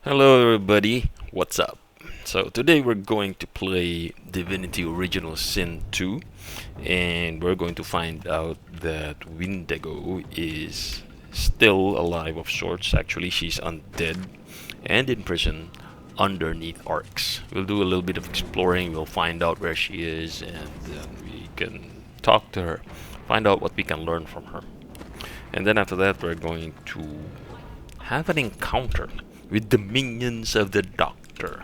Hello everybody, what's up? So today we're going to play Divinity Original Sin 2 and we're going to find out that Windego is still alive of sorts. Actually, she's undead and in prison underneath arcs. We'll do a little bit of exploring, we'll find out where she is, and then we can talk to her, find out what we can learn from her. And then after that we're going to have an encounter with the minions of the Doctor.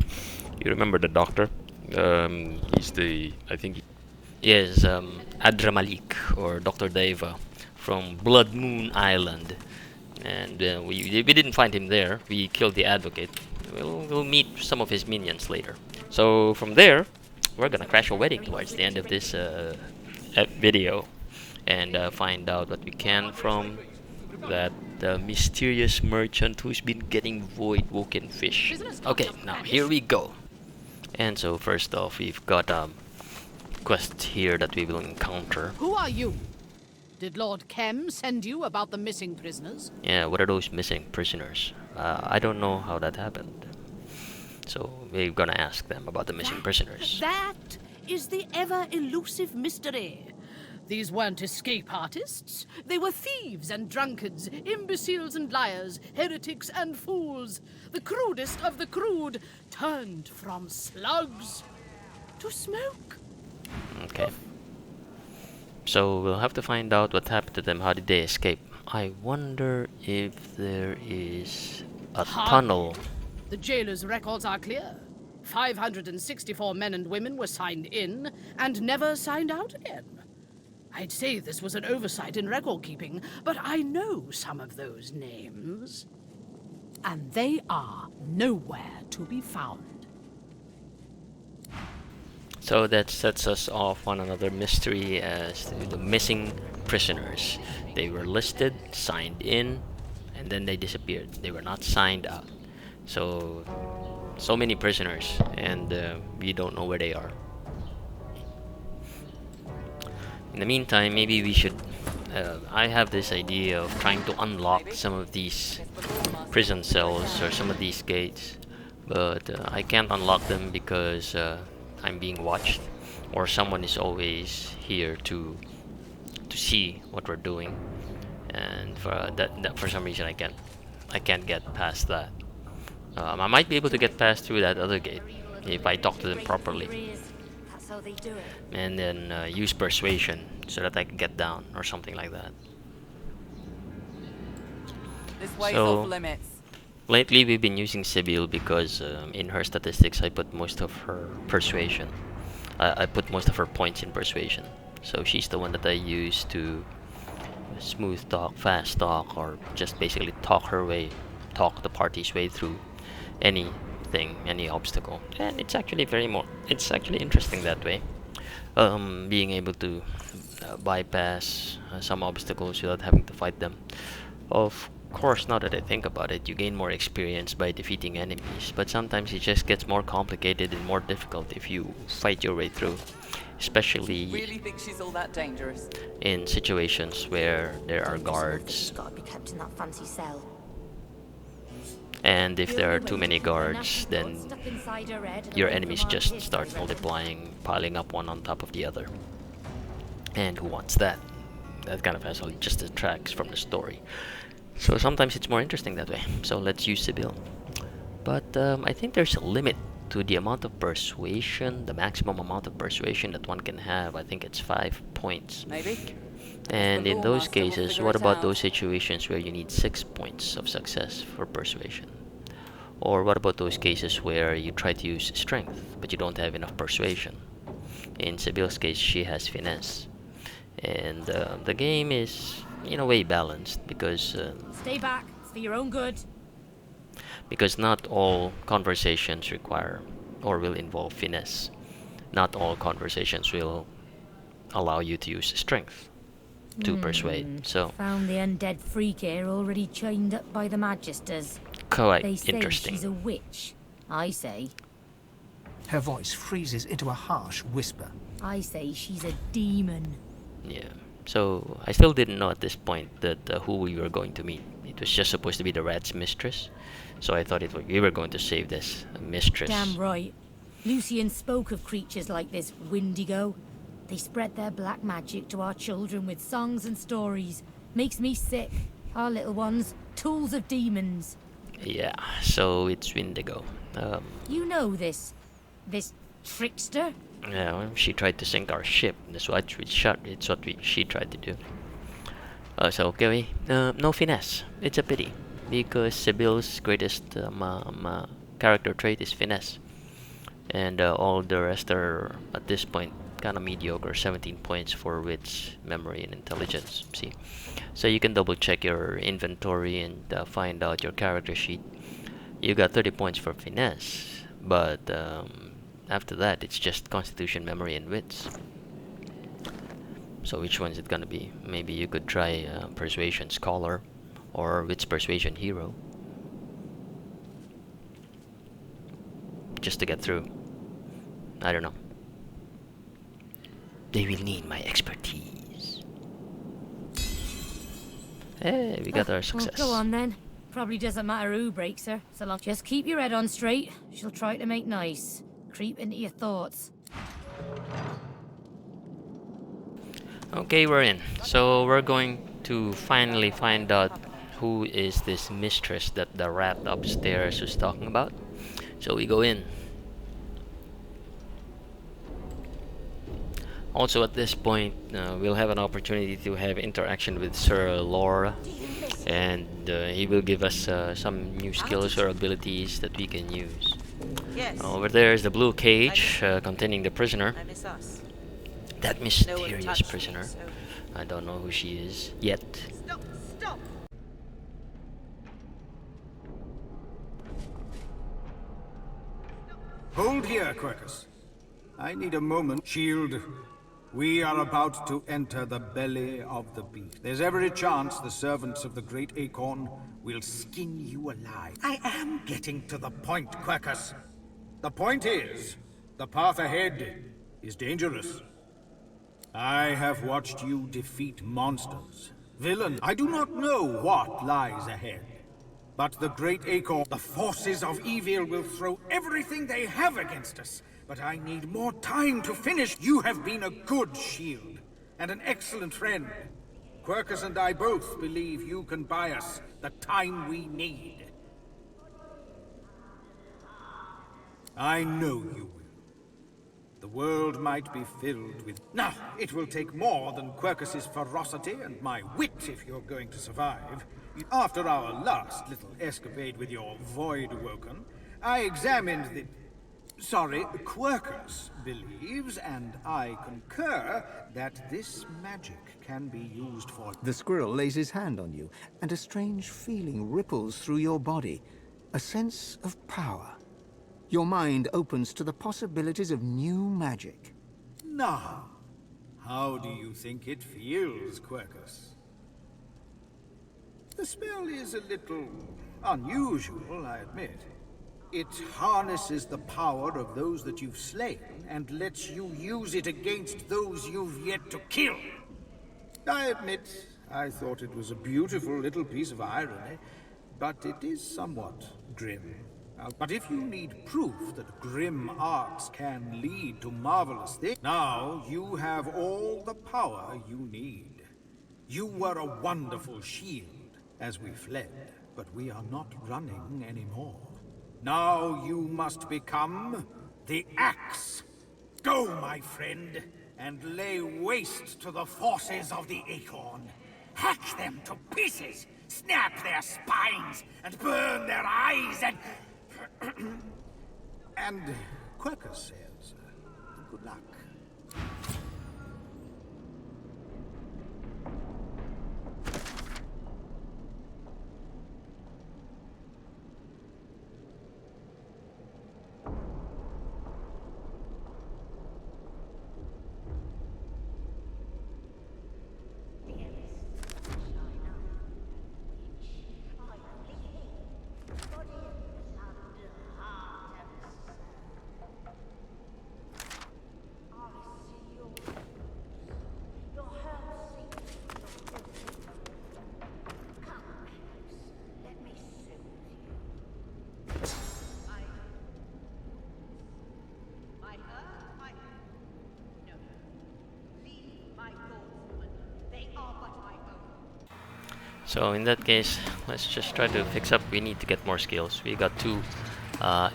You remember the Doctor? He's the, I think, yes, Adra Malik or Dr. Deva from Blood Moon Island. And we didn't find him there. We killed the Advocate. We'll meet some of his minions later. So from there, we're gonna crash a wedding towards the end of this video and find out what we can from that mysterious merchant who's been getting void-woken fish. Okay, now here we go. And so first off, we've got a quest here that we will encounter. Who are you? Did Lord Kem send you about the missing prisoners? Yeah, what are those missing prisoners? I don't know how that happened. So we're gonna ask them about the missing prisoners. That is the ever-elusive mystery. These weren't escape artists. They were thieves and drunkards, imbeciles and liars, heretics and fools. The crudest of the crude, turned from slugs to smoke. Okay. So we'll have to find out what happened to them. How did they escape? I wonder if there is a tunnel. The jailer's records are clear. 564 men and women were signed in and never signed out again. I'd say this was an oversight in record keeping, but I know some of those names. And they are nowhere to be found. So that sets us off on another mystery as to the missing prisoners. They were listed, signed in, and then they disappeared. They were not signed out. So many prisoners, and we don't know where they are. In the meantime, maybe we should... I have this idea of trying to unlock some of these prison cells or some of these gates, but I can't unlock them because I'm being watched, or someone is always here to see what we're doing, and for that for some reason I can't get past that. I might be able to get past through that other gate if I talk to them properly, and then use persuasion so that I can get down or something like that. This way's So off limits. lately we've been using Sibyl because in her statistics I put most of her persuasion. I put most of her points in persuasion. So she's the one that I use to smooth talk, fast talk, or just basically talk the party's way through anything, any obstacle. And it's actually it's actually interesting that way. Being able to bypass some obstacles without having to fight them. Of course, now that I think about it, you gain more experience by defeating enemies, but sometimes it just gets more complicated and more difficult if you fight your way through, especially Really think she's all that dangerous? in situations where there are guards. She's got to be kept in that fancy cell. And if there are too many guards, then Stuck inside her head and your away enemies from our just kids start forever. multiplying, piling up one on top of the other. And who wants that? That kind of has just detracts from the story. So sometimes it's more interesting that way. So let's use Sibyl. But I think there's a limit to the amount of persuasion, the maximum amount of persuasion that one can have. I think it's 5 points. Maybe. And the in law those master will cases, figure what it about out. those situations where you need 6 points of success for persuasion? Or what about those cases where you try to use strength, but you don't have enough persuasion? In Sibyl's case, she has finesse. And the game is, in a way, balanced because Stay back. It's for your own good. not all conversations require or will involve finesse. Not all conversations will allow you to use strength to persuade. So Found the undead freak here already chained up by the magisters. quite They say interesting. she's a witch. I say Her voice freezes into a harsh whisper. she's a demon. Yeah. So I still didn't know at this point that who we were going to meet. It was just supposed to be the rat's mistress. So I thought we were going to save this mistress. Damn right. Lucian spoke of creatures like this Windego. They spread their black magic to our children with songs and stories. Makes me sick. Our little ones, tools of demons. Yeah, so it's Windego. You know this trickster? Yeah, well, she tried to sink our ship. That's what we shot. It's what she tried to do. So okay, no finesse. It's a pity because Sibyl's greatest character trait is finesse, and all the rest are at this point kind of mediocre. 17 points for wits, memory, and intelligence. See, so you can double check your inventory and find out your character sheet. You got 30 points for finesse, but after that it's just constitution, memory, and wits. So which one is it gonna be? Maybe you could try persuasion scholar or wits persuasion hero, just to get through. I don't know. They will need my expertise. Hey, we got our success. Well, go on then. Probably doesn't matter who breaks her, so long. Just keep your head on straight. She'll try to make nice. Creep into your thoughts. Okay, we're in. So we're going to finally find out who is this mistress that the rat upstairs was talking about. So we go in. Also at this point, we'll have an opportunity to have interaction with Sir Laura, and he will give us some new skills or abilities that we can use. Yes. Over there is the blue cage containing the prisoner. I miss us. That No one mysterious touched me, prisoner. so- I don't know who she is yet. Stop! Stop! Hold here, Quercus. I need a moment. Shield, we are about to enter the belly of the beast. There's every chance the servants of the great acorn will skin you alive. I am getting to the point, Quercus. The point is, the path ahead is dangerous. I have watched you defeat monsters, villains. I do not know what lies ahead. But the great acorn, the forces of evil will throw everything they have against us. But I need more time to finish. You have been a good shield and an excellent friend. Quercus and I both believe you can buy us the time we need. I know you will. The world might be filled with... Now, it will take more than Quercus's ferocity and my wit if you're going to survive. After our last little escapade with your Void-Woken, I examined the... Sorry, Quercus believes, and I concur, that this magic can be used for... The squirrel lays his hand on you, and a strange feeling ripples through your body. A sense of power. Your mind opens to the possibilities of new magic. Now, how do you think it feels, Quercus? The spell is a little unusual, I admit. It harnesses the power of those that you've slain and lets you use it against those you've yet to kill. I admit, I thought it was a beautiful little piece of irony, but it is somewhat grim. But if you need proof that grim arts can lead to marvelous things, now you have all the power you need. You were a wonderful shield as we fled, but we are not running anymore. Now you must become the Axe. Go, my friend, and lay waste to the forces of the Acorn. Hack them to pieces, snap their spines, and burn their eyes, and... and Quercus says, good luck. So in that case, let's just try to fix up. We need to get more skills. We got 2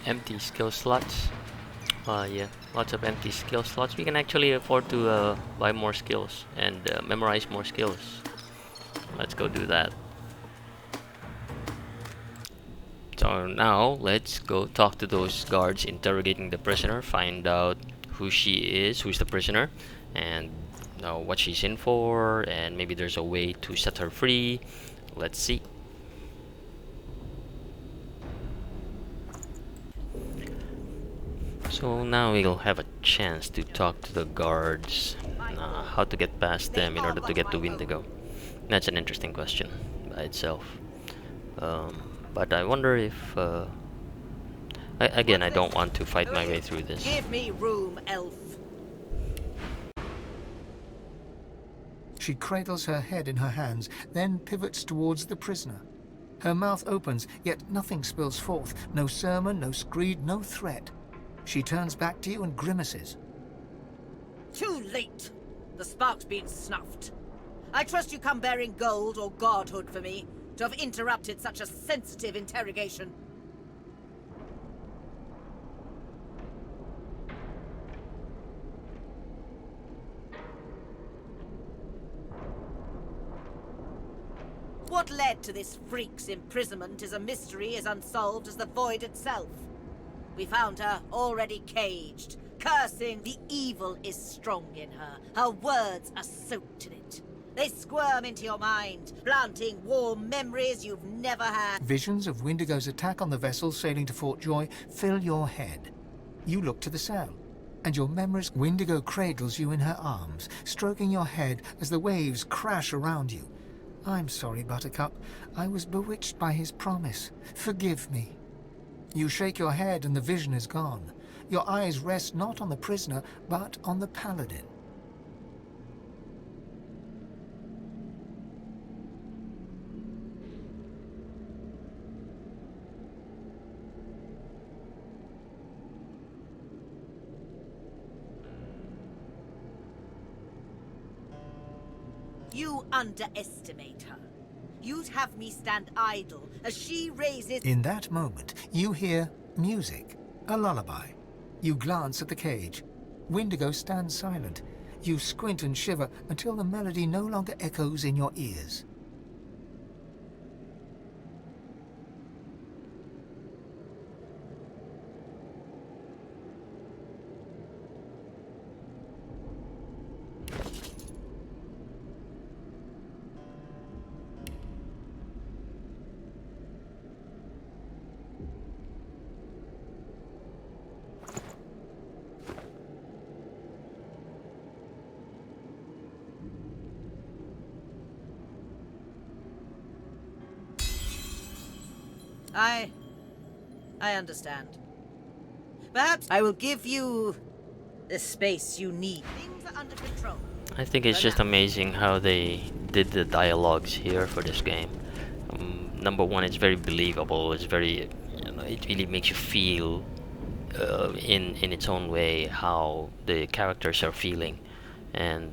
empty skill slots. Yeah, lots of empty skill slots. We can actually afford to buy more skills and memorize more skills. Let's go do that. So now let's go talk to those guards interrogating the prisoner, find out who she is, who's the prisoner, and know what she's in for, and maybe there's a way to set her free. Let's see. So now we'll have a chance to talk to the guards, how to get past them in order to get to Windego. That's an interesting question by itself. But I wonder if... again, I don't want to fight my way through this. Give me room, elf. She cradles her head in her hands, then pivots towards the prisoner. Her mouth opens, yet nothing spills forth. No sermon, no screed, no threat. She turns back to you and grimaces. Too late. The spark's been snuffed. I trust you come bearing gold or godhood for me to have interrupted such a sensitive interrogation. What led to this freak's imprisonment is a mystery as unsolved as the void itself. We found her already caged, cursing. The evil is strong in her. Her words are soaked in it. They squirm into your mind, planting warm memories you've never had. Visions of Windego's attack on the vessel sailing to Fort Joy fill your head. You look to the sail, and your memories. Windego cradles you in her arms, stroking your head as the waves crash around you. I'm sorry, Buttercup. I was bewitched by his promise. Forgive me. You shake your head and the vision is gone. Your eyes rest not on the prisoner, but on the paladin. You underestimate her. You'd have me stand idle as she raises... In that moment, you hear music, a lullaby. You glance at the cage. Windego stands silent. You squint and shiver until the melody no longer echoes in your ears. I understand. Perhaps I will give you the space you need. Things are under control. I think it's just amazing how they did the dialogues here for this game. Number one, it's very believable. It's very, it really makes you feel in its own way how the characters are feeling, and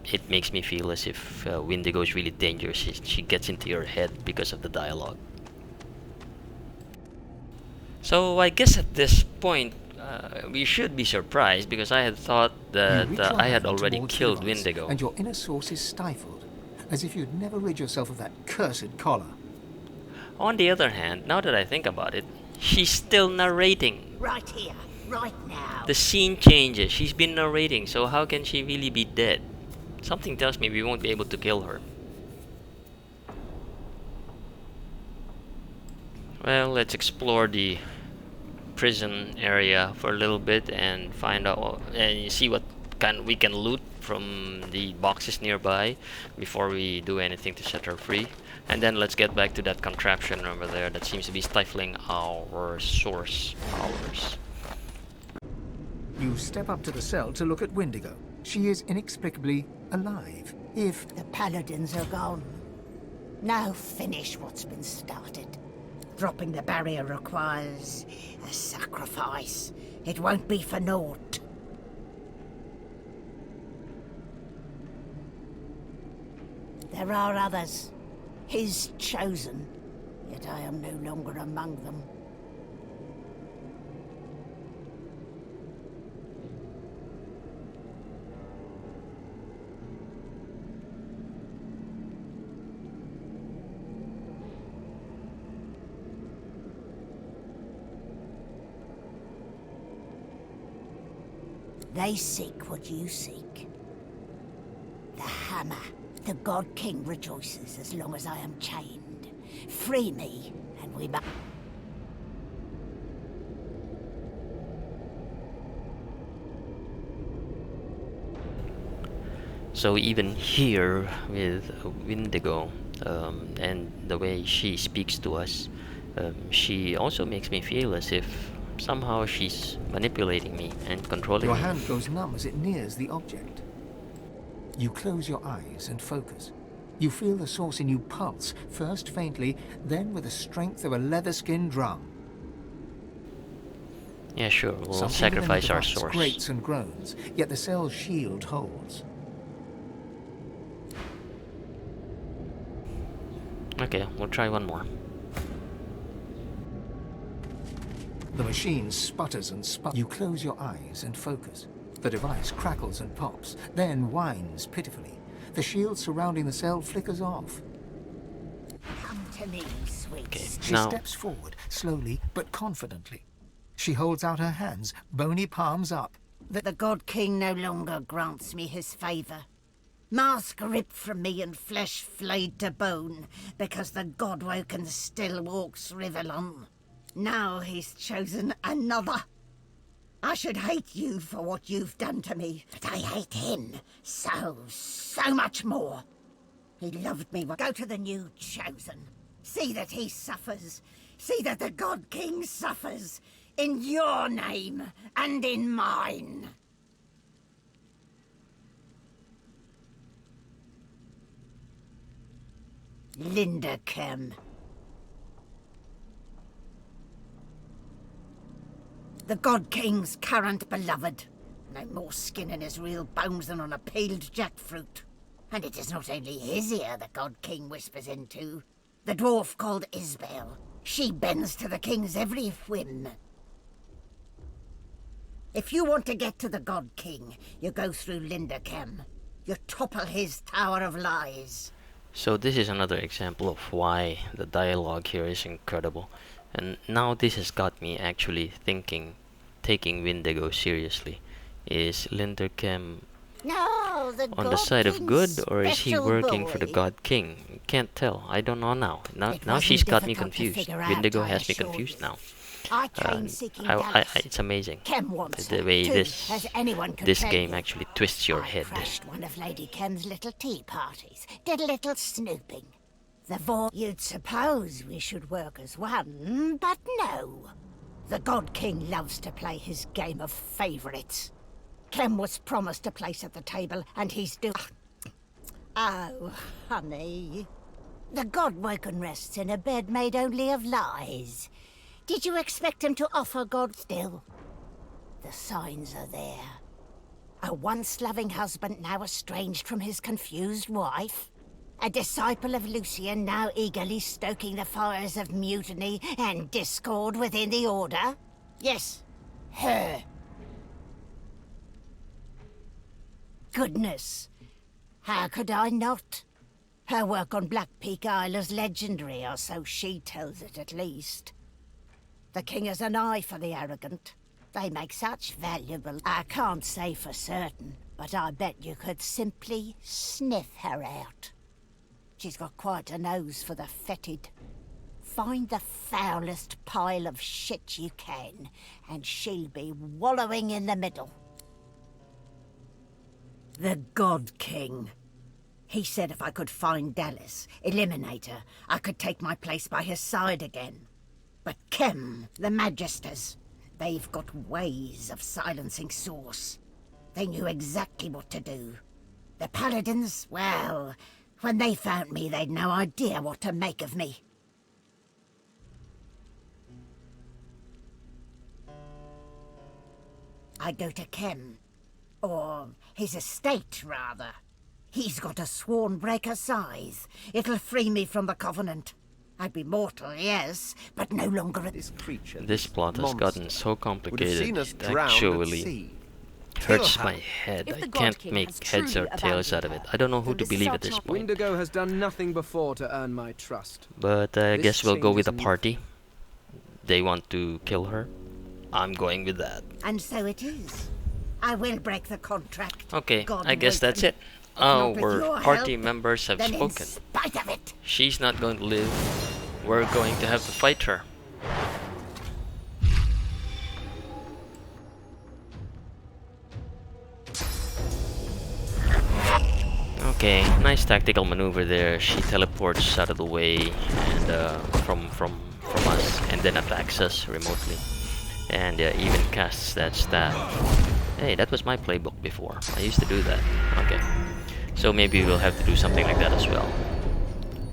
it makes me feel as if Windego is really dangerous. She gets into your head because of the dialogue. So I guess at this point we should be surprised, because I had thought that I had already killed Windego. And your inner source is stifled, as if you'd never rid yourself of that cursed collar. On the other hand, now that I think about it, she's still narrating. Right here, right now. The scene changes. She's been narrating, so how can she really be dead? Something tells me we won't be able to kill her. Well, let's explore the prison area for a little bit and find out and see what we can loot from the boxes nearby before we do anything to set her free. And then let's get back to that contraption over there that seems to be stifling our source powers. You step up to the cell to look at Windego. She is inexplicably alive. If The paladins are gone. Now finish what's been started. Dropping the barrier requires a sacrifice. It won't be for naught. There are others. His chosen. Yet I am no longer among them. They seek what you seek. The hammer. The God King rejoices as long as I am chained. Free me, and we must... So even here with Windego, and the way she speaks to us, she also makes me feel as if somehow she's manipulating me and controlling Your me. hand goes numb as it nears the object. You close your eyes and focus. You feel the source in you pulse, first faintly, then with the strength of a leather-skinned drum. Yeah, sure, we'll Something sacrifice within our the device source. grates and groans, yet the cell's shield holds. Okay, we'll try one more. The machine sputters and sputters. You close your eyes and focus. The device crackles and pops, then whines pitifully. The shield surrounding the cell flickers off. Come to me, sweet. Okay, She now steps forward, slowly but confidently. She holds out her hands, bony palms up. The God King no longer grants me his favor. Mask ripped from me and flesh flayed to bone, because the God-woken still walks Rivellon. Now he's chosen another. I should hate you for what you've done to me, but I hate him so much more. He loved me. Go to the new chosen. See that he suffers. See that the God King suffers. In your name and in mine. Linderkem. The God King's current beloved. No more skin in his real bones than on a peeled jackfruit. And it is not only his ear the God King whispers into. The dwarf called Isbel. She bends to the king's every whim. If you want to get to the God King, you go through Linderkem. You topple his Tower of Lies. so this is another example of why the dialogue here is incredible. And now this has got me actually thinking, taking Windego seriously. Is Linderkem No, the on God the side of King's good, or is he special working for the boy. God King? Can't tell. I don't know now. Now It now she's wasn't got me difficult to confused. figure out, Windego I has me assure confused you. now. I came seeking Dallas. It's amazing Kem wants the her, way too, this as anyone could this tell game you. actually twists your I head. crashed one of Lady Kem's little tea parties, did a little snooping. You'd suppose we should work as one, but no. The God King loves to play his game of favourites. Kem was promised a place at the table, and he's Oh, honey. The God-woken rests in a bed made only of lies. Did you expect him to offer God still? The signs are there. A once-loving husband now estranged from his confused wife. A disciple of Lucian now eagerly stoking the fires of mutiny and discord within the Order. Yes, her. Goodness, how could I not? Her work on Black Peak Isle is legendary, or so she tells it at least. The king has an eye for the arrogant. They make such valuable... I can't say for certain, but I bet you could simply sniff her out. She's got quite a nose for the fetid. Find the foulest pile of shit you can, and she'll be wallowing in the middle. The God King. He said if I could find Dallas, eliminate her, I could take my place by his side again. But Kem, the Magisters, they've got ways of silencing Source. They knew exactly what to do. The Paladins, well, when they found me, they'd no idea what to make of me. I go to Kem. Or his estate, rather. He's got a Swornbreaker scythe. It'll free me from the Covenant. I'd be mortal, yes, but no longer a... This creature, This plot has gotten so would have complicated, seen us it drowned at actually sea. hurts Kill my her. head. If I the God can't King make has heads or truly tails out of it. abandoned I don't know who then to this believe is at this our point. Windego has done nothing before to earn my trust. But I This guess we'll go with a changes party. They want to kill her. I'm going with that. And so it is. I will break the contract. Okay, God I guess that's Wildman. it. If not with Our your party help, members have then spoken. in spite of it, She's not going to live. We're going to have to fight her. Okay, nice tactical maneuver there. She teleports out of the way and from us, and then attacks us remotely, and even casts that staff. Hey, that was my playbook before. I used to do that. Okay, so maybe we'll have to do something like that as well.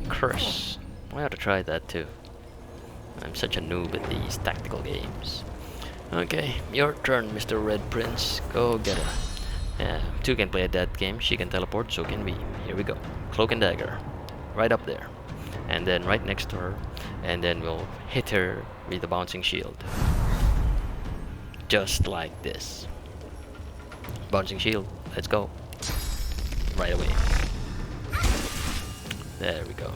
Curse. I ought to try that too. I'm such a noob at these tactical games. Okay, your turn, Mr. Red Prince. Go get her. Yeah, two can play at that game. She can teleport, so can we. Here we go. Cloak and dagger. Right up there. And then right next to her. And then we'll hit her with the bouncing shield. Just like this. Bouncing shield. Let's go. Right away. There we go.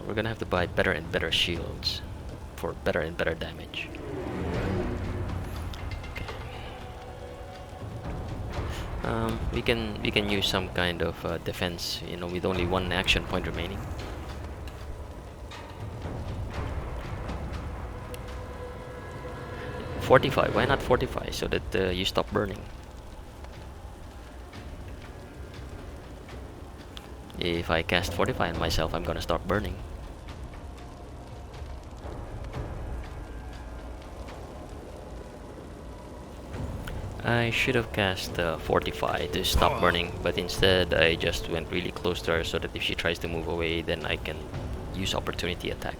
We're gonna have to buy better and better shields for better and better damage. We can use some kind of defense, you know, with only one action point remaining. Fortify. Why not fortify so that you stop burning? If I cast fortify on myself, I'm gonna start burning. I should have cast Fortify to stop burning, but instead I just went really close to her so that if she tries to move away, then I can use opportunity attack.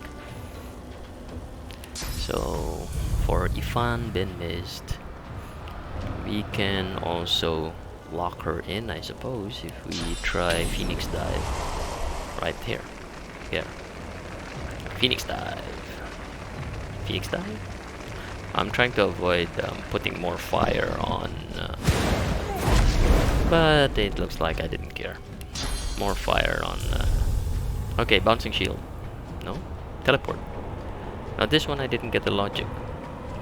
So for Ifan Ben-Mezd, we can also lock her in, I suppose, if we try Phoenix Dive. Right here. Here. Phoenix Dive. Phoenix Dive? I'm trying to avoid putting more fire on, but it looks like I didn't care. More fire on, okay, bouncing shield. No? Teleport. Now this one I didn't get the logic.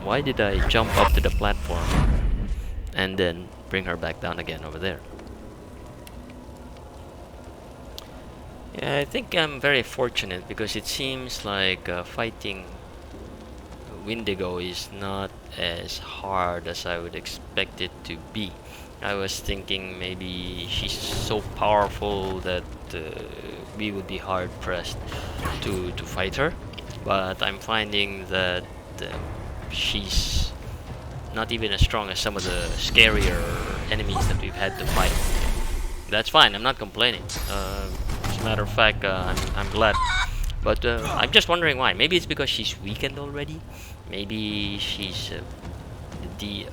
Why did I jump up to the platform and then bring her back down again over there? Yeah, I think I'm very fortunate because it seems like fighting Windego is not as hard as I would expect it to be. I was thinking maybe she's so powerful that we would be hard pressed to fight her, but I'm finding that she's not even as strong as some of the scarier enemies that we've had to fight. That's fine, I'm not complaining. As a matter of fact, I'm glad. But I'm just wondering why. Maybe it's because she's weakened already. Maybe she's what do you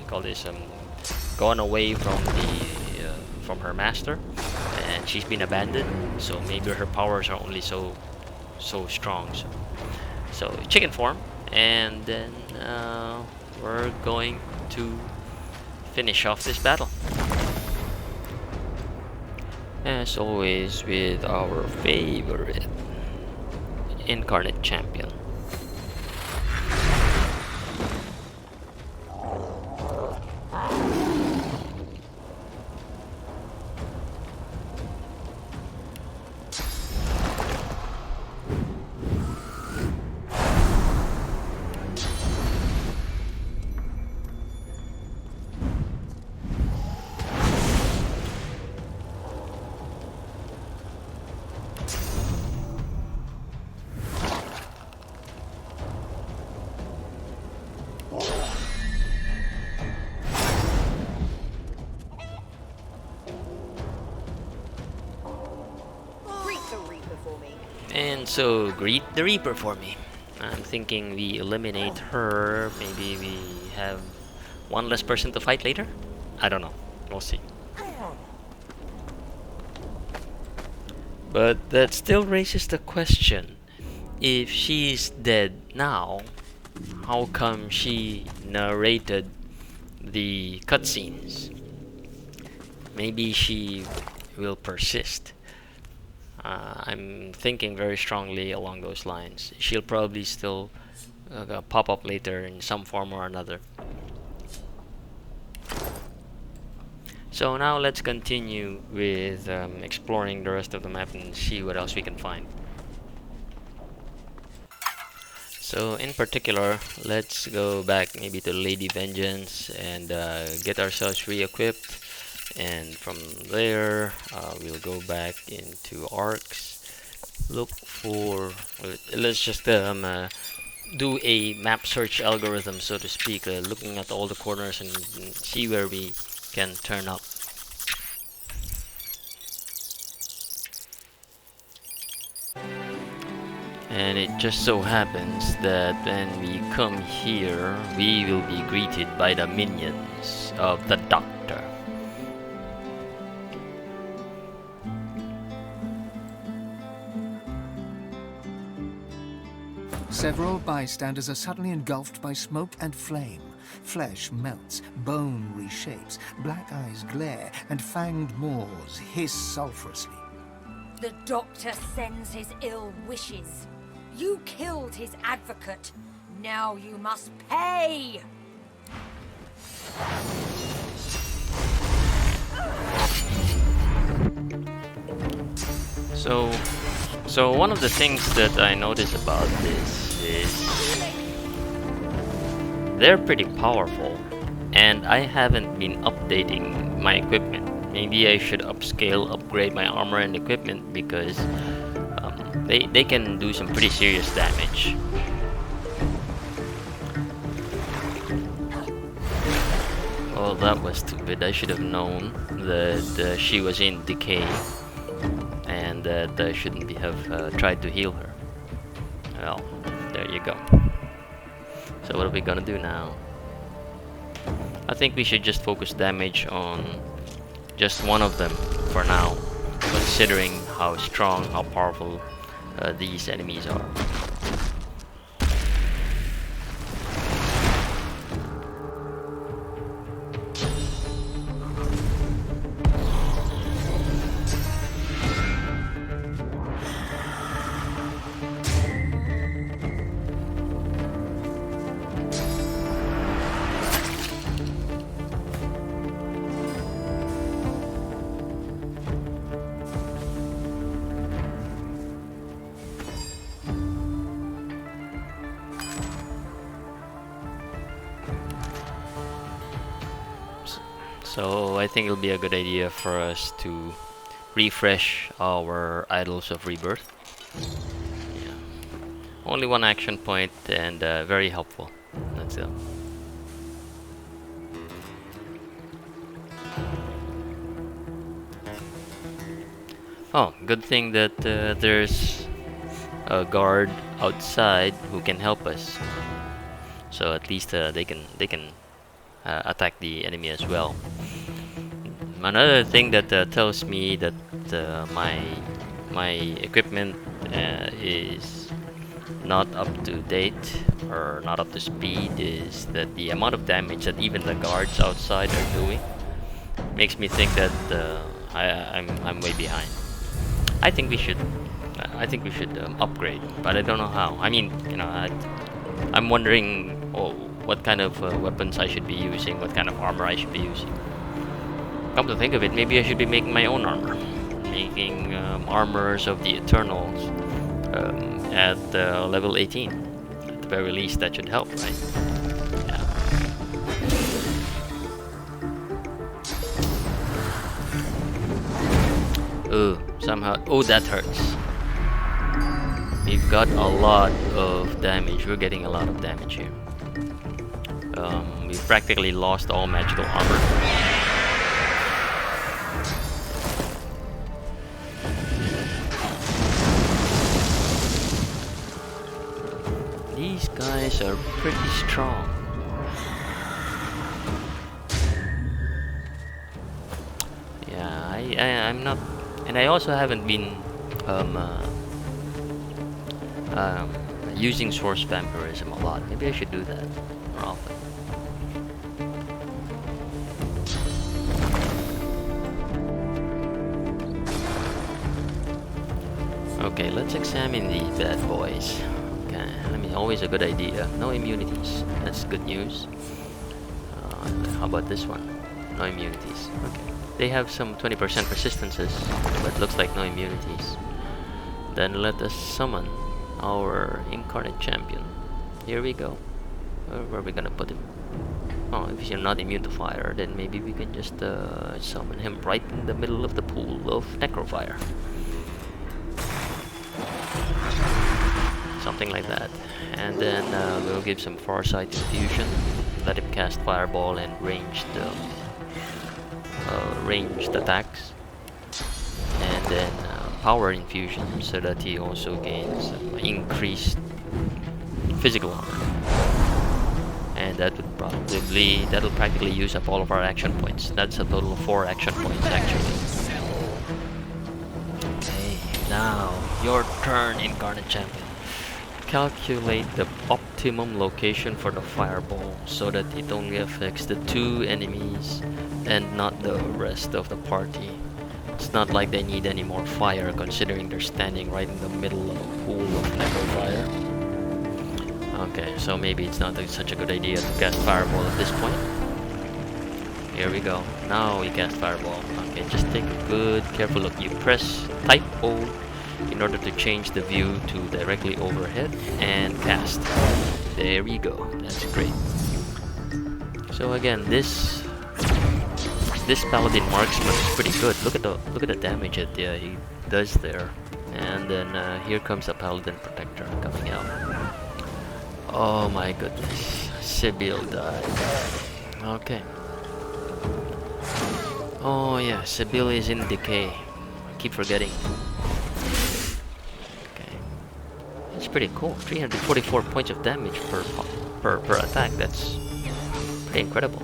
call this? Gone away from the from her master, and she's been abandoned. So maybe her powers are only so strong. So chicken form, and then we're going to finish off this battle. As always, with our favorite incarnate champion. And so, greet the Reaper for me. I'm thinking we eliminate her. Maybe we have one less person to fight later? I don't know. We'll see. But that still raises the question. If she's dead now, how come she narrated the cutscenes? Maybe she will persist. I'm thinking very strongly along those lines. She'll probably still pop up later in some form or another. So now let's continue with exploring the rest of the map and see what else we can find. So in particular, let's go back maybe to Lady Vengeance and get ourselves re-equipped. And from there, we'll go back into Arcs. Look for... let's just do a map search algorithm, so to speak, looking at all the corners and see where we can turn up. And it just so happens that when we come here, we will be greeted by the minions of the Doctor. Several bystanders are suddenly engulfed by smoke and flame. Flesh melts, bone reshapes, black eyes glare, and fanged maws hiss sulphurously. The Doctor sends his ill wishes. You killed his advocate. Now you must pay! So one of the things that I notice about this is they're pretty powerful, and I haven't been updating my equipment. Maybe I should upgrade my armor and equipment, because they can do some pretty serious damage. Oh, that was stupid. I should have known that she was in decay, and that I shouldn't have tried to heal her. Well, there you go. So what are we gonna do now? I think we should just focus damage on just one of them for now, considering how strong, how powerful these enemies are. So I think it'll be a good idea for us to refresh our Idols of Rebirth. Yeah. Only one action point, and very helpful. That's it. Oh, good thing that there's a guard outside who can help us. So at least they can attack the enemy as well. Another thing that tells me that my equipment is not up to date or not up to speed is that the amount of damage that even the guards outside are doing makes me think that I'm way behind. I think we should upgrade, but I don't know how. I mean, I'm wondering what kind of weapons I should be using, what kind of armor I should be using. Come to think of it, maybe I should be making my own armor. Making armors of the Eternals at level 18. At the very least, that should help, right? Yeah. Oh, somehow... Oh, that hurts. We've got a lot of damage. We're getting a lot of damage here. We've practically lost all magical armor. These guys are pretty strong. Yeah, I'm not... And I also haven't been um, uh, um, using source vampirism a lot. Maybe I should do that more often. Okay, let's examine these bad boys. Okay, I mean, always a good idea. No immunities. That's good news. How about this one? No immunities. Okay. They have some 20% resistances, but looks like no immunities. Then let us summon our incarnate champion. Here we go. Where are we gonna put him? Oh, if you're not immune to fire, then maybe we can just summon him right in the middle of the pool of necrofire. Something like that. And then we'll give some Farsight infusion. Let him cast fireball and ranged attacks. And then power infusion, so that he also gains increased physical armor. And that'll practically use up all of our action points. That's a total of 4 action points actually. Okay, now your turn, Incarnate Champion. Calculate the optimum location for the fireball so that it only affects the 2 enemies and not the rest of the party. It's not like they need any more fire, considering they're standing right in the middle of a pool of necrofire. Okay, so maybe it's not such a good idea to cast fireball at this point. Here we go. Now we cast fireball. Okay, just take a good, careful look. You press Type O in order to change the view to directly overhead and cast. There we go. That's great. So again, this paladin marksman is pretty good. Look at the damage that he does there. And then here comes the paladin protector coming out. Oh my goodness, Sibyl died. Okay. Oh yeah, Sibyl is in decay. I keep forgetting. Okay. It's pretty cool. 344 points of damage per attack. That's pretty incredible.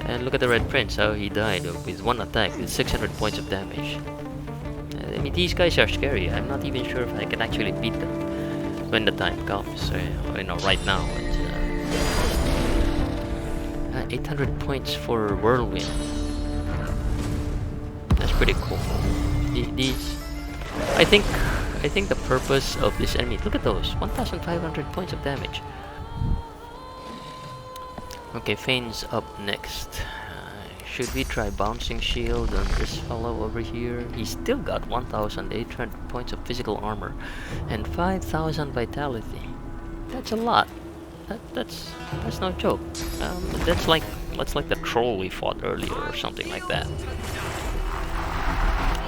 And look at the Red Prince, how he died with 1 attack with 600 points of damage. I mean, these guys are scary. I'm not even sure if I can actually beat them when the time comes. Right now. It's, 800 points for Whirlwind. That's pretty cool. I think the purpose of this enemy. Look at those, 1,500 points of damage. Okay, Fane's up next. Should we try Bouncing Shield on this fellow over here? He's still got 1,800 points of physical armor and 5,000 vitality. That's a lot. That's no joke. That's like the troll we fought earlier or something like that.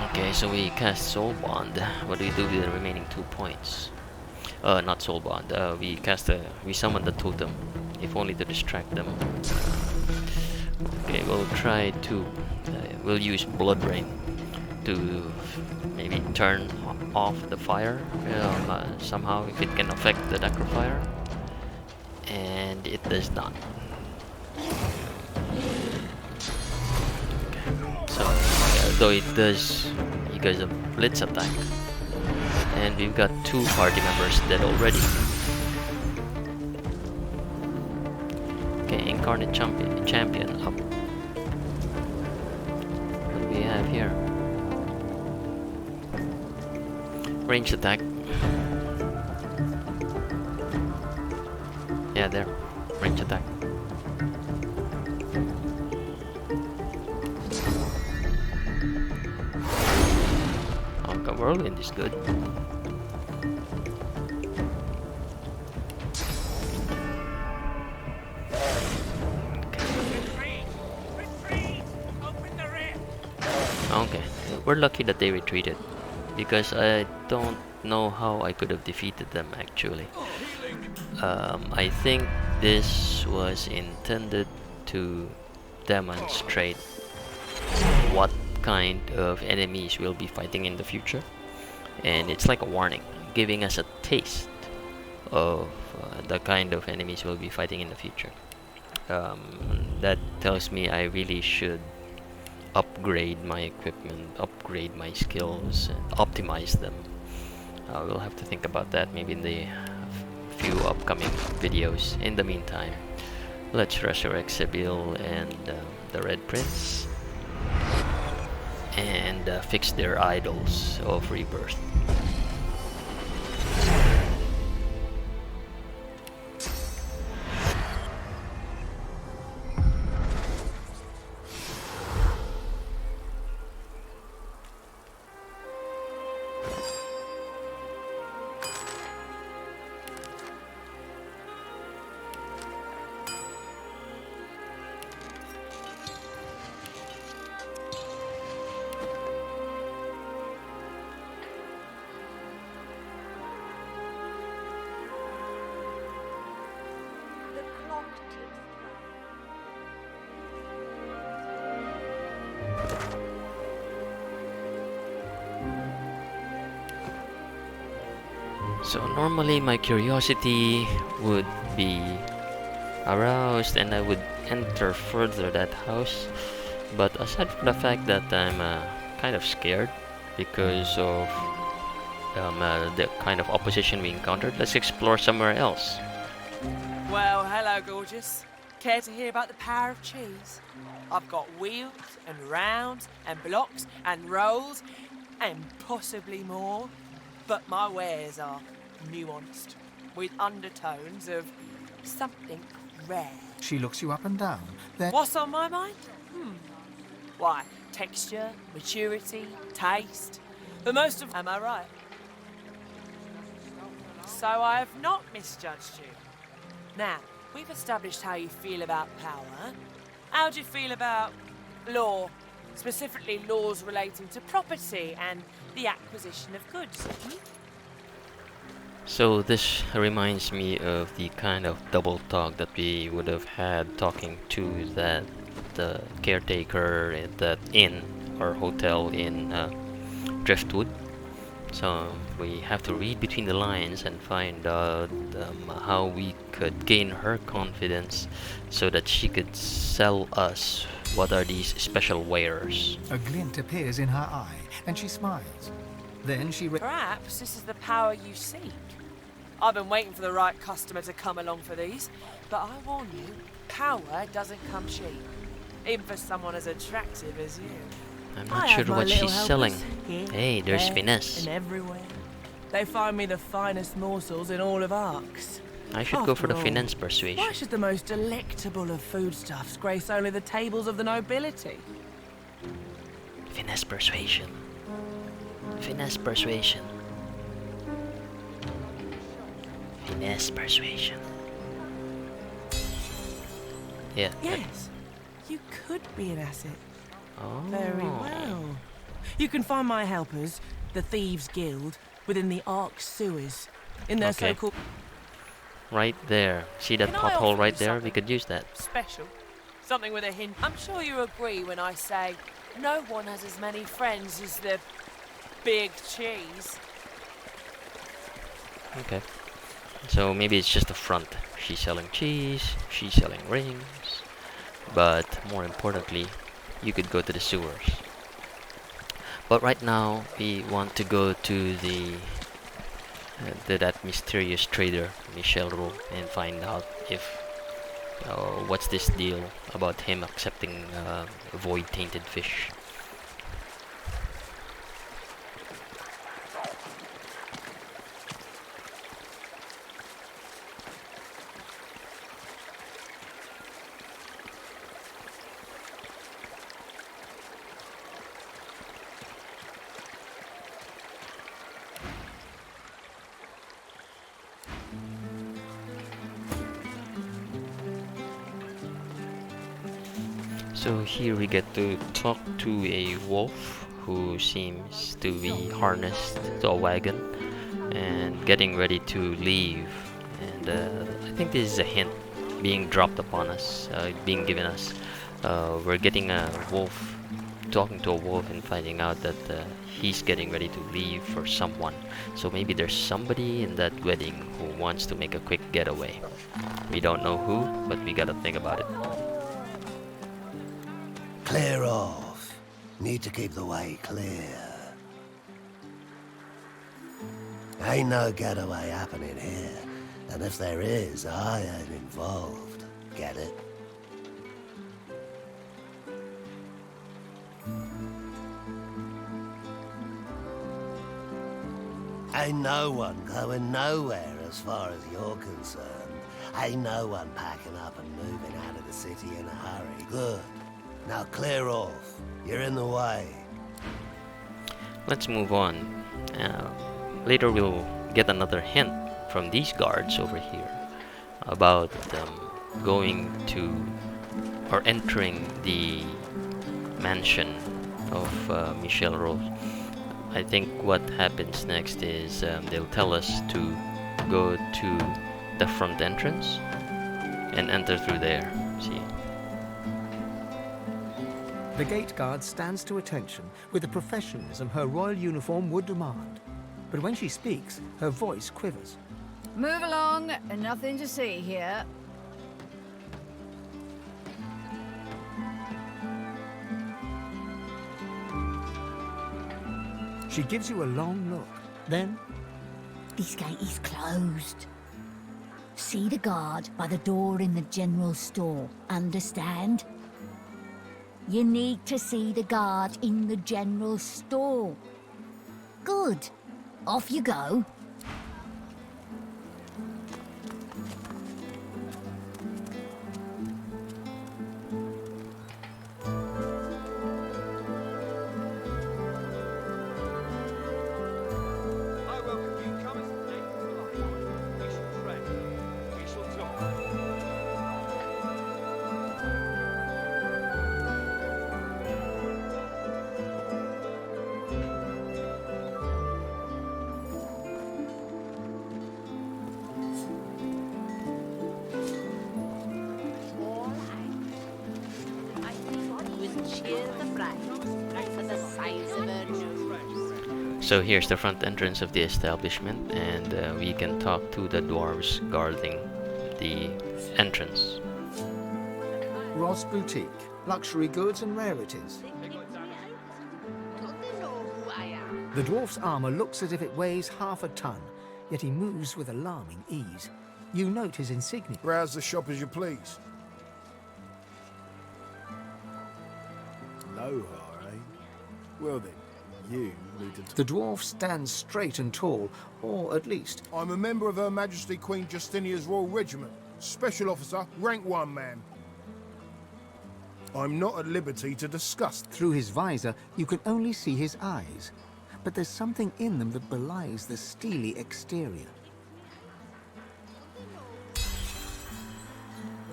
Okay, so we cast Soul Bond. What do we do with the remaining 2 points? Not Soul Bond. We summon the totem, if only to distract them. Okay, we'll try to. We'll use Blood Rain to maybe turn off the fire somehow, if it can affect the necrofire. And it does not. Okay. So, though it does, you guys have Blitz attack. And we've got 2 party members dead already. Okay, Incarnate Champion up. What do we have here? Ranged attack. Yeah, there. Range attack. Okay, Whirlwind is good. Okay, we're lucky that they retreated, because I don't know how I could have defeated them actually. I think this was intended to demonstrate what kind of enemies we'll be fighting in the future, and it's like a warning, giving us a taste of the kind of enemies we'll be fighting in the future. That tells me I really should upgrade my equipment, upgrade my skills, and optimize them. We'll have to think about that maybe in the few upcoming videos. In the meantime, let's resurrect Sibyl and the Red Prince and fix their idols of rebirth. So normally my curiosity would be aroused and I would enter further that house, but aside from the fact that I'm kind of scared because of the kind of opposition we encountered, let's explore somewhere else. Well, hello, gorgeous. Care to hear about the power of cheese? I've got wheels and rounds and blocks and rolls and possibly more, but my wares are nuanced, with undertones of something rare. She looks you up and down. Then What's on my mind? Why, texture, maturity, taste. But most of... Am I right? So I have not misjudged you. Now, we've established how you feel about power. How do you feel about law? Specifically laws relating to property and the acquisition of goods. So this reminds me of the kind of double talk that we would have had talking to the caretaker at that inn or hotel in Driftwood. So we have to read between the lines and find out how we could gain her confidence so that she could sell us what are these special wares. a glint appears in her eye, and she smiles. Then she Perhaps this is the power you seek. I've been waiting for the right customer to come along for these, but I warn you, power doesn't come cheap. Even for someone as attractive as you. I'm not sure what she's selling. Hey, there's finesse. And everywhere. They find me the finest morsels in all of Arx. I should go for the After all, finance persuasion. Why should the most delectable of foodstuffs grace only the tables of the nobility? Finesse persuasion. Finesse persuasion. Finesse persuasion. Yeah. Yes, you could be an asset. Oh. Very well. You can find my helpers, the Thieves Guild, within the Ark sewers, in their Okay. so-called Right there. See that Can I pothole offer right you there? We something? could use that. special. Something with a hint. I'm sure you agree when I say no one has as many friends as the big cheese. Okay. So maybe it's just a front. She's selling cheese, she's selling rings. But more importantly, you could go to the sewers. But right now, we want to go to that mysterious trader, Michel Ros, and find out if what's this deal about him accepting void-tainted fish. So here we get to talk to a wolf who seems to be harnessed to a wagon and getting ready to leave. And I think this is a hint being dropped upon us, being given us. We're getting a wolf, talking to a wolf and finding out that he's getting ready to leave for someone. So maybe there's somebody in that wedding who wants to make a quick getaway. We don't know who, but we gotta think about it. Clear off. Need to keep the way clear. Ain't no getaway happening here. And if there is, I ain't involved. Get it? Ain't no one going nowhere as far as you're concerned. Ain't no one packing up and moving out of the city in a hurry. Good. Now clear off. You're in the way. Let's move on. Later we'll get another hint from these guards over here about going to or entering the mansion of Michel Ros. I think what happens next is they'll tell us to go to the front entrance and enter through there. See? The gate guard stands to attention with the professionalism her royal uniform would demand. But when she speaks, her voice quivers. Move along, nothing to see here. She gives you a long look. Then, This gate is closed. See the guard by the door in the general store. Understand? You need to see the guard in the general store. Good. Off you go. So here's the front entrance of the establishment, and we can talk to the dwarves guarding the entrance. Ros Boutique, luxury goods and rarities. The dwarf's armor looks as if it weighs half a ton, yet he moves with alarming ease. You note his insignia. Browse the shop as you please. Lohar, eh? Well then, you need to... The dwarf stands straight and tall, or at least... I'm a member of Her Majesty Queen Justinia's Royal Regiment. Special officer, rank 1 man. I'm not at liberty to discuss. Through his visor, you can only see his eyes. But there's something in them that belies the steely exterior.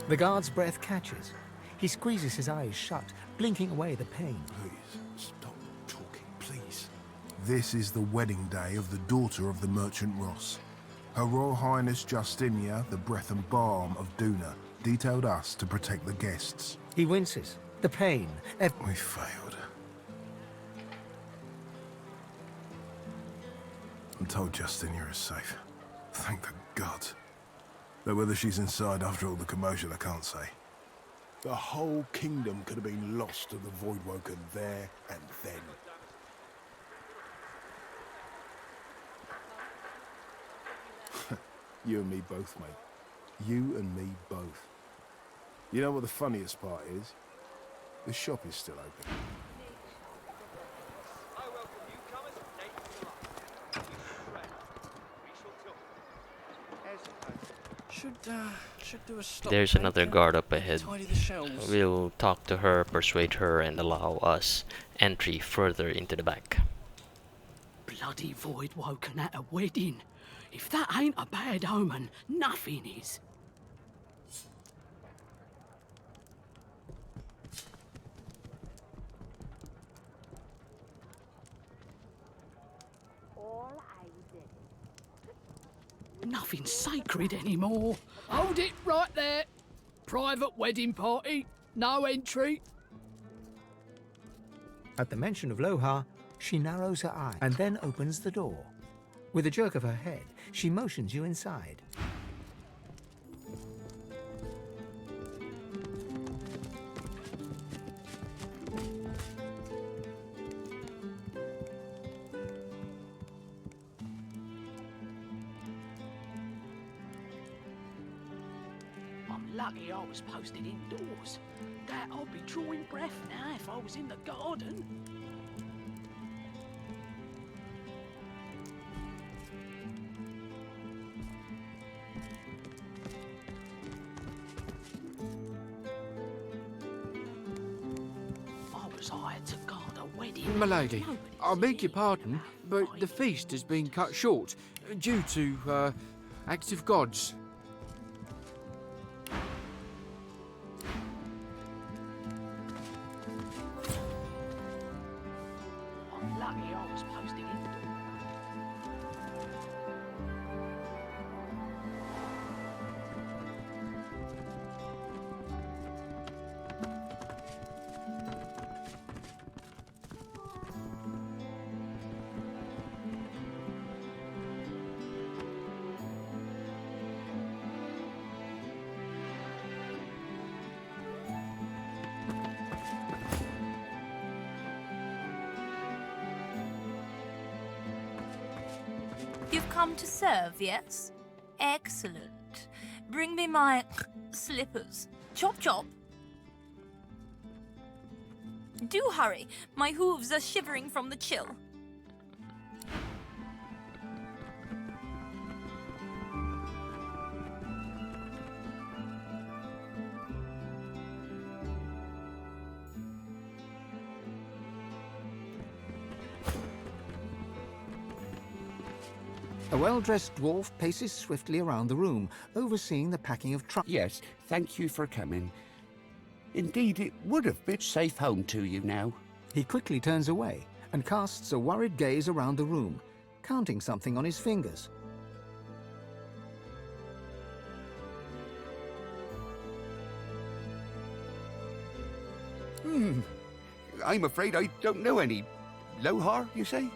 The guard's breath catches. He squeezes his eyes shut, blinking away the pain. Please, stop talking, please. This is the wedding day of the daughter of the merchant Ros. Her Royal Highness Justinia, the breath and balm of Duna, detailed us to protect the guests. He winces. The pain. We failed. I'm told Justinia is safe. Thank the gods. Though whether she's inside after all the commotion, I can't say. The whole kingdom could have been lost to the Voidwoken there and then. You and me both, mate. You and me both. You know what the funniest part is? The shop is still open. Should do a stop. There's another guard up ahead. Tidy the shelves. We'll talk to her, persuade her, and allow us entry further into the back. Bloody Voidwoken at a wedding. If that ain't a bad omen, nothing is. Nothing's sacred anymore. Hold it right there. Private wedding party. No entry. At the mention of Lohar, she narrows her eye and then opens the door. With a jerk of her head, she motions you inside. I'm lucky I was posted indoors. That I'd be drawing breath now if I was in the garden. I was hired to guard a wedding. Milady, I beg your pardon, but the feast has been cut short due to, acts of gods. I'm lucky I was posted indoors. You've come to serve, yes? Excellent. Bring me my slippers. Chop chop. Do hurry. My hooves are shivering from the chill. A well-dressed dwarf paces swiftly around the room, overseeing the packing of trunks. Yes, thank you for coming. Indeed, it would have been safe home to you now. He quickly turns away and casts a worried gaze around the room, counting something on his fingers. I'm afraid I don't know any. Lohar, you say?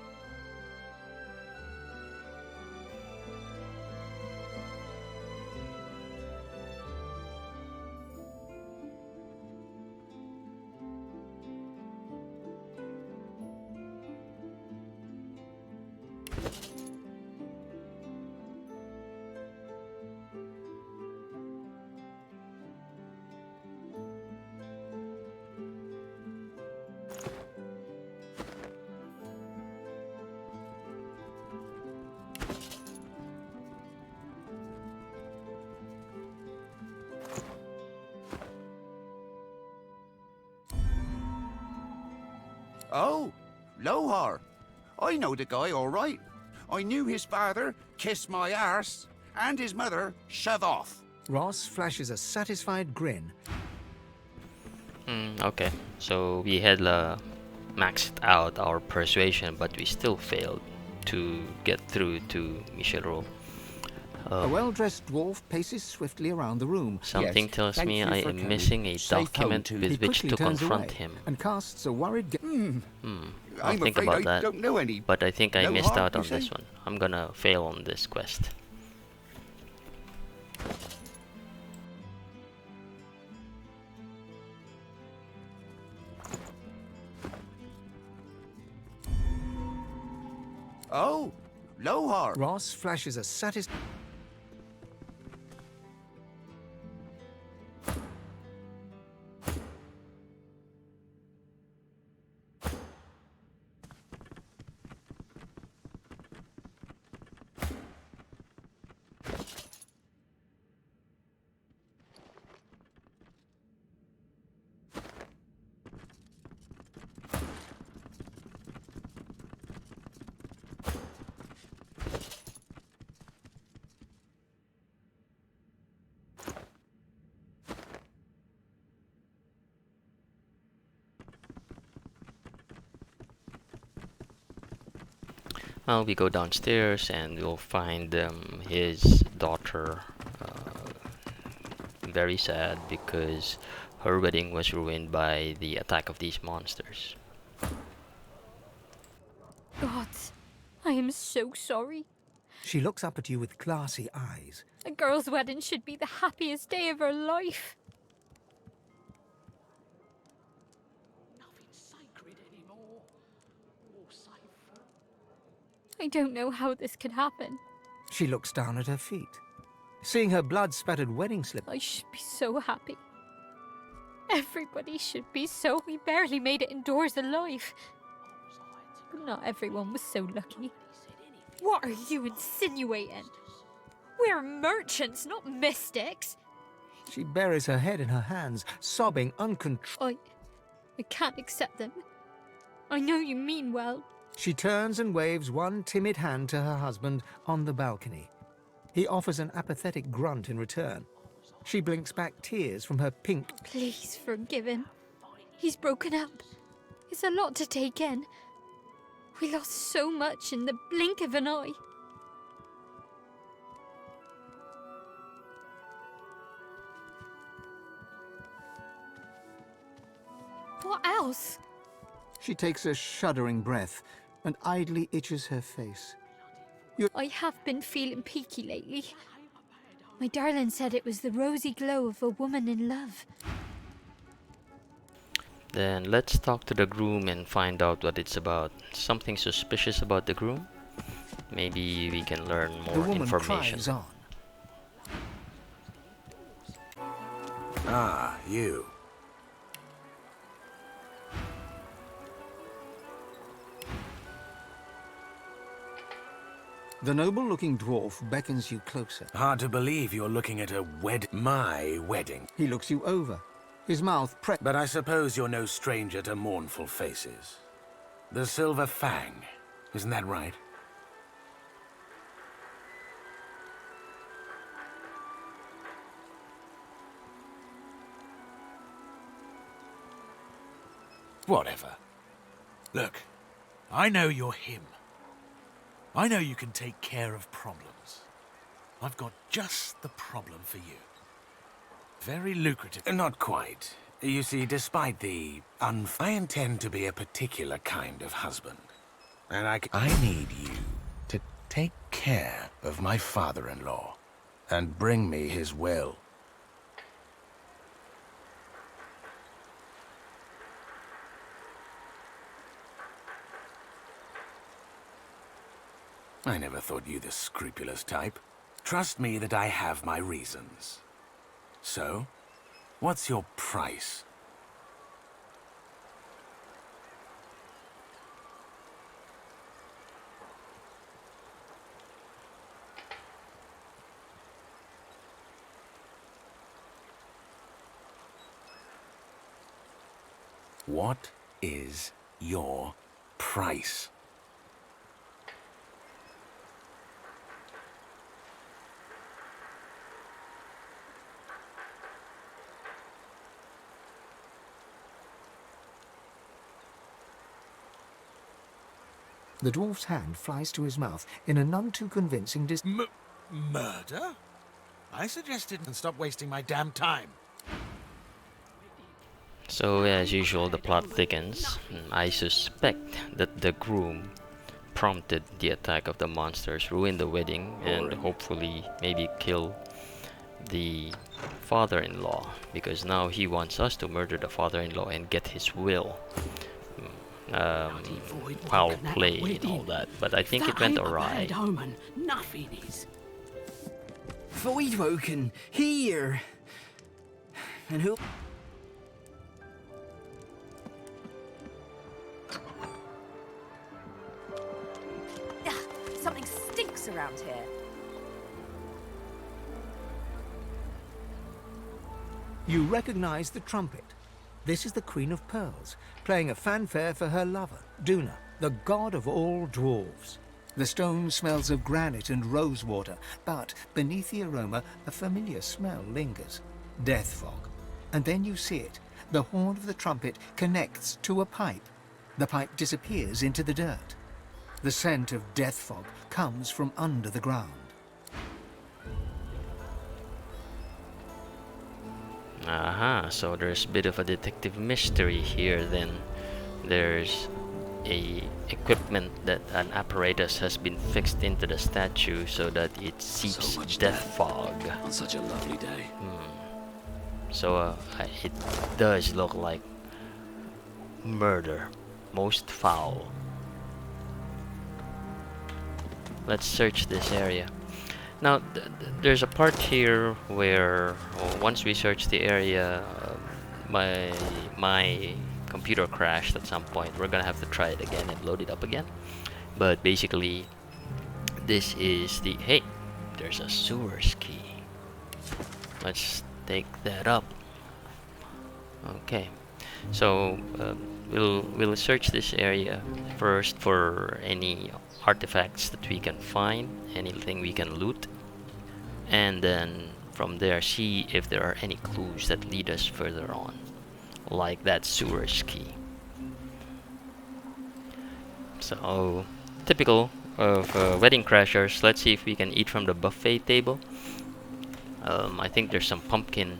Oh, Lohar. I know the guy all right. I knew his father, kiss my arse, and his mother, shove off. Ross flashes a satisfied grin. Okay, so we had maxed out our persuasion, but we still failed to get through to Michel Ros. A well-dressed dwarf paces swiftly around the room. Something tells me I am missing a document with which to confront him. And casts a worried I'll think about that. Don't know any. But I think I No missed harm, out you on this say? one. I'm gonna fail on this quest. Oh, Lohar. Ross flashes a satisfied... Well, we go downstairs and we'll find his daughter very sad because her wedding was ruined by the attack of these monsters. God, I am so sorry. She looks up at you with glassy eyes. A girl's wedding should be the happiest day of her life. Nothing sacred anymore. Or safe. I don't know how this could happen. She looks down at her feet. Seeing her blood-spattered wedding slip, I should be so happy. Everybody should be so. We barely made it indoors alive. But not everyone was so lucky. What are you insinuating? We're merchants, not mystics. she buries her head in her hands, sobbing uncontrollably. I can't accept them. I know you mean well. She turns and waves one timid hand to her husband on the balcony. He offers an apathetic grunt in return. She blinks back tears from her pink. Please forgive him. He's broken up. It's a lot to take in. We lost so much in the blink of an eye. What else? She takes a shuddering breath and idly itches her face. I have been feeling peaky lately. My darling said it was the rosy glow of a woman in love. Then let's talk to the groom and find out what it's about. Something suspicious about the groom? Maybe we can learn The more woman information. cries on. Ah, you. The noble-looking dwarf beckons you closer. Hard to believe you're looking at my wedding. He looks you over, his mouth But I suppose you're no stranger to mournful faces. The Silver Fang, isn't that right? Whatever. Look, I know you're him. I know you can take care of problems. I've got just the problem for you. Very lucrative. Not quite. You see, despite the I intend to be a particular kind of husband. And I need you to take care of my father-in-law and bring me his will. I never thought you the scrupulous type. Trust me that I have my reasons. So, what's your price? What is your price? The dwarf's hand flies to his mouth in a none too convincing Murder? I suggested and stop wasting my damn time. So as usual, the plot thickens. I suspect that the groom prompted the attack of the monsters, ruin the wedding, and hopefully maybe kill the father-in-law, because now he wants us to murder the father-in-law and get his will. Foul play and all that, but I think it went awry. Nothing is. Voidwoken here. And who? Something stinks around here. You recognize the trumpet. This is the Queen of Pearls, playing a fanfare for her lover, Duna, the god of all dwarves. The stone smells of granite and rosewater, but beneath the aroma, a familiar smell lingers. Death fog. And then you see it. The horn of the trumpet connects to a pipe. The pipe disappears into the dirt. The scent of death fog comes from under the ground. Aha, so there's a bit of a detective mystery here then. There's a equipment that an apparatus has been fixed into the statue so that it seeps death fog. On such a lovely day. So it does look like murder. Most foul. Let's search this area. Now, there's a part here where once we search the area, my computer crashed at some point. We're gonna have to try it again and load it up again. But basically, this is the... Hey, there's a sewers key. Let's take that up. Okay, so we'll search this area first for any artifacts that we can find, anything we can loot, and then from there see if there are any clues that lead us further on, like that sewers key. So typical of wedding crashers. Let's see if we can eat from the buffet table. I think there's some pumpkin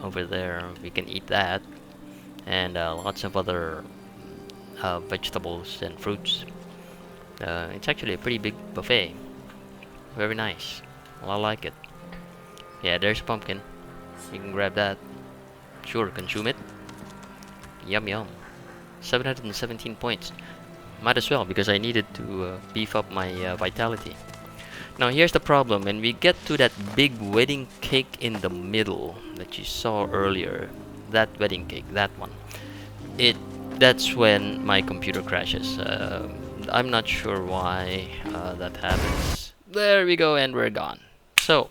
over there. We can eat that, and lots of other vegetables and fruits. It's actually a pretty big buffet. Very nice. Well, I like it. Yeah, there's a pumpkin. You can grab that. Sure, consume it. Yum yum. 717 points. Might as well, because I needed to beef up my vitality. Now here's the problem. When we get to that big wedding cake in the middle that you saw earlier, that wedding cake, that one, that's when my computer crashes. I'm not sure why that happens. There we go, and we're gone. So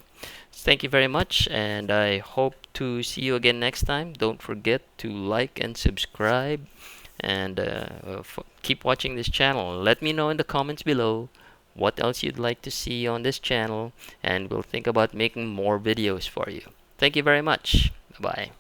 thank you very much, and I hope to see you again next time. Don't forget to like and subscribe, and keep watching this channel. Let me know in the comments below what else you'd like to see on this channel, and we'll think about making more videos for you. Thank you very much. Bye-bye.